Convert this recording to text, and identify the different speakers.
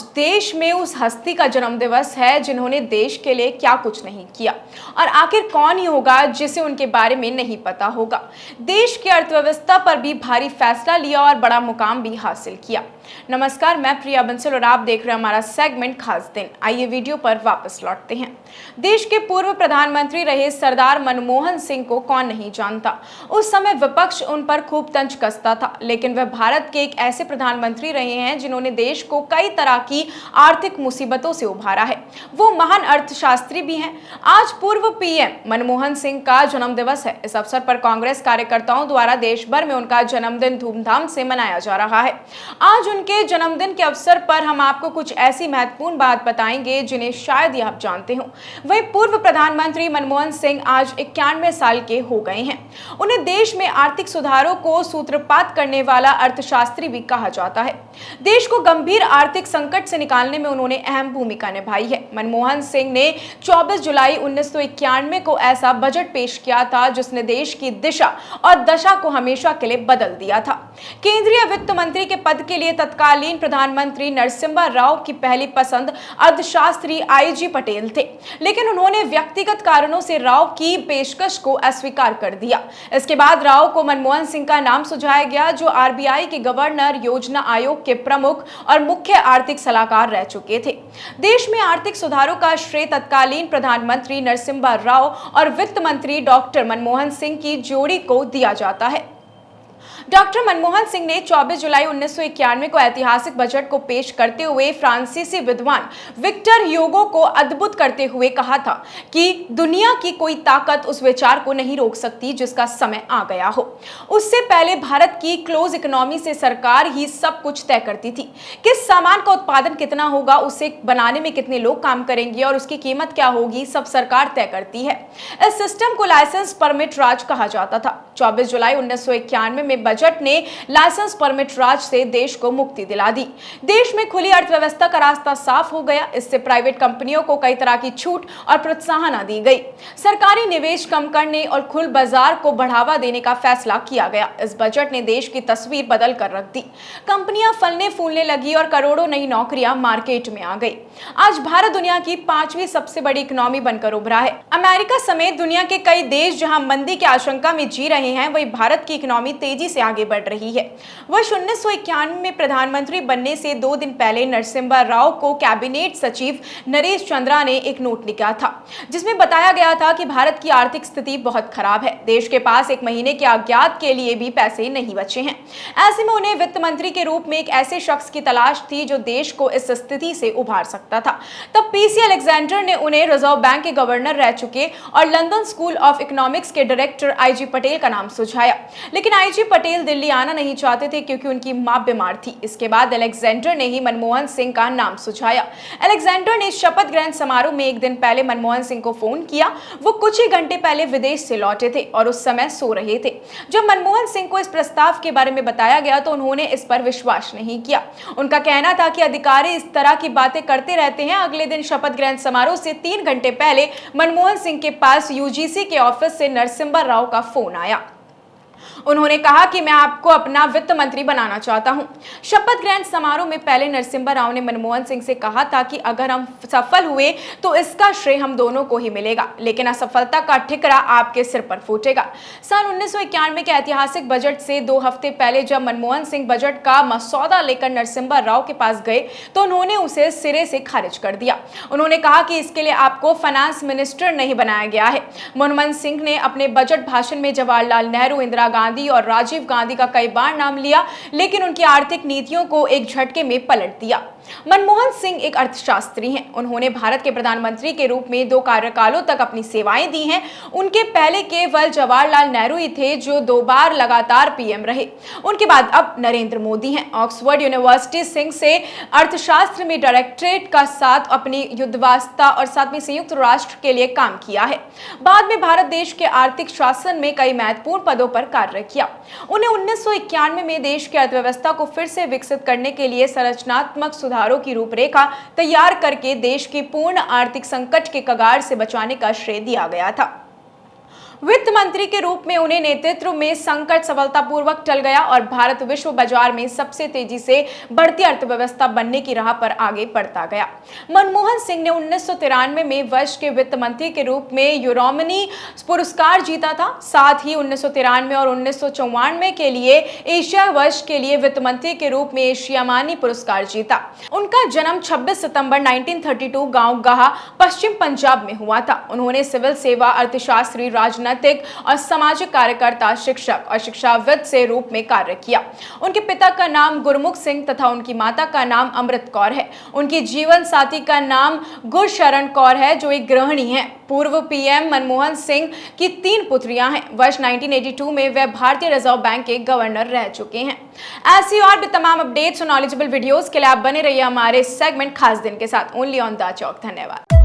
Speaker 1: आज देश में उस हस्ती का जन्मदिवस है जिन्होंने देश के लिए क्या कुछ नहीं किया, और आखिर कौन ही होगा जिसे उनके बारे में नहीं पता होगा। देश की अर्थव्यवस्था पर भी भारी फैसला लिया और बड़ा मुकाम भी हासिल किया। नमस्कार, मैं प्रिया बंसल और आप देख रहे हैं हमारा सेगमेंट खास दिन। आइए वीडियो पर वापस लौटते हैं। देश के पूर्व प्रधानमंत्री रहे सरदार मनमोहन सिंह को कौन नहीं जानता। उस समय विपक्ष उन पर खूब तंज कसता था, लेकिन वह भारत के एक ऐसे प्रधानमंत्री रहे हैं जिन्होंने देश को कई तरह की आर्थिक मुसीबतों से उभारा है। वो महान अर्थशास्त्री भी हैं। आज पूर्व पीएम मनमोहन सिंह का जन्मदिवस है। इस अवसर पर कांग्रेस कार्यकर्ताओं द्वारा देश भर में उनका जन्मदिन धूमधाम से मनाया जा रहा है। आज उनके जन्मदिन के अवसर पर हम आपको कुछ ऐसी महत्वपूर्ण बात बताएंगे जिन्हें शायद ही आप जानते हो। वही पूर्व प्रधानमंत्री मनमोहन सिंह आज 91 साल के हो गए हैं। उन्हें देश में आर्थिक सुधारों को सूत्रपात करने वाला अर्थशास्त्री भी कहा जाता है। देश को गंभीर आर्थिक संकट से निकालने में उन्होंने अहम भूमिका निभाई है। मनमोहन सिंह ने 24 जुलाई 1991 को ऐसा बजट पेश किया था जिसने देश की दिशा और दशा को हमेशा के लिए बदल दिया था। केंद्रीय वित्त मंत्री के पद के लिए तत्कालीन प्रधानमंत्री नरसिम्हा राव की पहली पसंद अर्थशास्त्री आईजी पटेल थे, लेकिन उन्होंने व्यक्तिगत कारणों से राव की पेशकश को अस्वीकार कर दिया। इसके बाद राव को मनमोहन सिंह का नाम सुझाया गया, जो आरबीआई के गवर्नर, योजना आयोग के प्रमुख और मुख्य आर्थिक सलाहकार रह चुके थे। देश में आर्थिक सुधारों का श्रेय तत्कालीन प्रधानमंत्री नरसिम्हा राव और वित्त मंत्री डॉक्टर मनमोहन सिंह की जोड़ी को दिया जाता है। डॉक्टर मनमोहन सिंह ने 24 जुलाई 1991 को ऐतिहासिक बजट को पेश करते हुए फ्रांसीसी विद्वान विक्टर ह्यूगो को अद्भुत करते हुए कहा था कि दुनिया की कोई ताकत उस विचार को नहीं रोक सकती जिसका समय आ गया हो। उससे पहले भारत की क्लोज इकोनॉमी से सरकार ही सब कुछ तय करती थी। किस सामान का उत्पादन कितना होगा, उसे बनाने में कितने लोग काम करेंगे और उसकी कीमत क्या होगी, सब सरकार तय करती है। इस सिस्टम को लाइसेंस परमिट राज कहा जाता था। 24 जुलाई 1991 में बजट ने लाइसेंस परमिट राज से देश को मुक्ति दिला दी। देश में खुली अर्थव्यवस्था का रास्ता साफ हो गया। इससे प्राइवेट कंपनियों को कई तरह की छूट और प्रोत्साहन दी गई। सरकारी निवेश कम करने और खुले बाजार को बढ़ावा देने का फैसला किया गया। इस बजट ने देश की तस्वीर बदल कर रख दी। कंपनियां फलने फूलने लगी और करोड़ों नई नौकरियां मार्केट में आ गई। आज भारत दुनिया की 5वीं सबसे बड़ी इकोनॉमी बनकर उभरा है। अमेरिका समेत दुनिया के कई देश जहां मंदी की आशंका में जी रहे हैं, वहीं भारत की इकोनॉमी तेजी से आगे बढ़ रही है। वर्ष 1991 में प्रधानमंत्री बनने से 2 दिन पहले नरसिम्हा राव को कैबिनेट सचिव नरेश चंद्रा ने एक नोट लिखा था, जिसमें बताया गया था कि भारत की आर्थिक स्थिति बहुत खराब है। देश के पास 1 महीने के आज्ञात के लिए भी पैसे नहीं बचे हैं। ऐसे में उन्हें वित्त मंत्री के रूप में एक ऐसे शख्स की तलाश थी जो देश को इस स्थिति से उभार सकता था। तब पीसी अलेक्जेंडर ने उन्हें रिजर्व बैंक के गवर्नर रह चुके और लंदन स्कूल ऑफ इकोनॉमिक्स के डायरेक्टर आईजी पटेल का नाम सुझाया, लेकिन आईजी पटेल दिल्ली आना नहीं चाहते थे क्योंकि उनकी मां बीमार थी। इसके बाद अलेक्जेंडर ने ही मनमोहन सिंह का नाम सुझाया। अलेक्जेंडर ने शपथ ग्रहण समारोह में 1 दिन पहले मनमोहन सिंह को फोन किया। वो कुछ ही घंटे पहले विदेश से लौटे थे और उस समय सो रहे थे। जब मनमोहन सिंह को इस प्रस्ताव के बारे में बताया गया तो उन्होंने इस पर विश्वास नहीं किया। उनका कहना था कि अधिकारी इस तरह की बातें करते रहते हैं। अगले दिन शपथ ग्रहण समारोह से 3 घंटे पहले मनमोहन सिंह के पास यूजीसी के ऑफिस से नरसिम्हा राव का फोन आया। उन्होंने कहा कि मैं आपको अपना वित्त मंत्री बनाना चाहता हूं। शपथ ग्रहण समारोह में पहले नरसिम्हा राव ने मनमोहन सिंह से कहा था कि अगर हम सफल हुए तो इसका श्रेय हम दोनों को ही मिलेगा, लेकिन असफलता का ठिकरा आपके सिर पर फूटेगा। सन 1991 के ऐतिहासिक बजट से 2 हफ्ते पहले जब मनमोहन सिंह बजट का मसौदा लेकर नरसिम्हा राव के पास गए तो उन्होंने उसे सिरे से खारिज कर दिया। उन्होंने कहा कि इसके लिए आपको फाइनेंस मिनिस्टर नहीं बनाया गया है। मनमोहन सिंह ने अपने बजट भाषण में जवाहरलाल नेहरू, इंदिरा गांधी और राजीव गांधी का कई बार नाम लिया, लेकिन उनकी आर्थिक नीतियों को एक झटके में पलट दिया। मनमोहन सिंह एक अर्थशास्त्री हैं। उन्होंने भारत के प्रधानमंत्री के रूप में 2 कार्यकालों तक अपनी सेवाएं दी हैं। उनके पहले केवल जवाहरलाल नेहरू ही थे जो 2 बार लगातार पीएम रहे। उनके बाद अब नरेंद्र मोदी हैं। ऑक्सफोर्ड यूनिवर्सिटी सिंह से अर्थशास्त्र में डायरेक्टरेट का साथ अपनी युद्धवास्ता और साथ में संयुक्त राष्ट्र के लिए काम किया है। बाद में भारत देश के आर्थिक शासन में कई महत्वपूर्ण पदों पर कार्य किया। उन्हें 1991 में देश की अर्थव्यवस्था को फिर से विकसित करने के लिए संरचनात्मक सुधारों की रूपरेखा तैयार करके देश की पूर्ण आर्थिक संकट के कगार से बचाने का श्रेय दिया गया था। वित्त मंत्री के रूप में उन्हें नेतृत्व में संकट सफलतापूर्वक टल गया और भारत विश्व बाजार में सबसे तेजी से बढ़ती अर्थव्यवस्था बनने की राह पर आगे बढ़ता गया। मनमोहन सिंह ने 1993 में वर्ष के वित्त मंत्री के रूप में यूरोमनी पुरस्कार जीता था। साथ ही 1993 और 1994 के लिए एशिया वर्ष के लिए वित्त मंत्री के रूप में एशियामानी पुरस्कार जीता। उनका जन्म 26 सितंबर 1932 गांव गाहा, पश्चिम पंजाब में हुआ था। उन्होंने सिविल सेवा, अर्थशास्त्री, राजनीतिक और सामाजिक कार्यकर्ता, शिक्षक और शिक्षाविद से रूप में कार्य किया। उनके पिता का नाम गुरमुख सिंह तथा उनकी माता का नाम अमृत कौर है। उनकी जीवन साथी का नाम गुरशरण कौर है, जो एक गृहिणी है। पूर्व पीएम मनमोहन सिंह की 3 पुत्रियां हैं। वर्ष 1982 में वे भारतीय रिजर्व बैंक के गवर्नर रह चुके हैं। ऐसी और भी तमाम अपडेट्स और नॉलेजेबल वीडियोस के लिए आप बने रहिए हमारे सेगमेंट खास दिन के साथ, ओनली ऑन द चौक। धन्यवाद।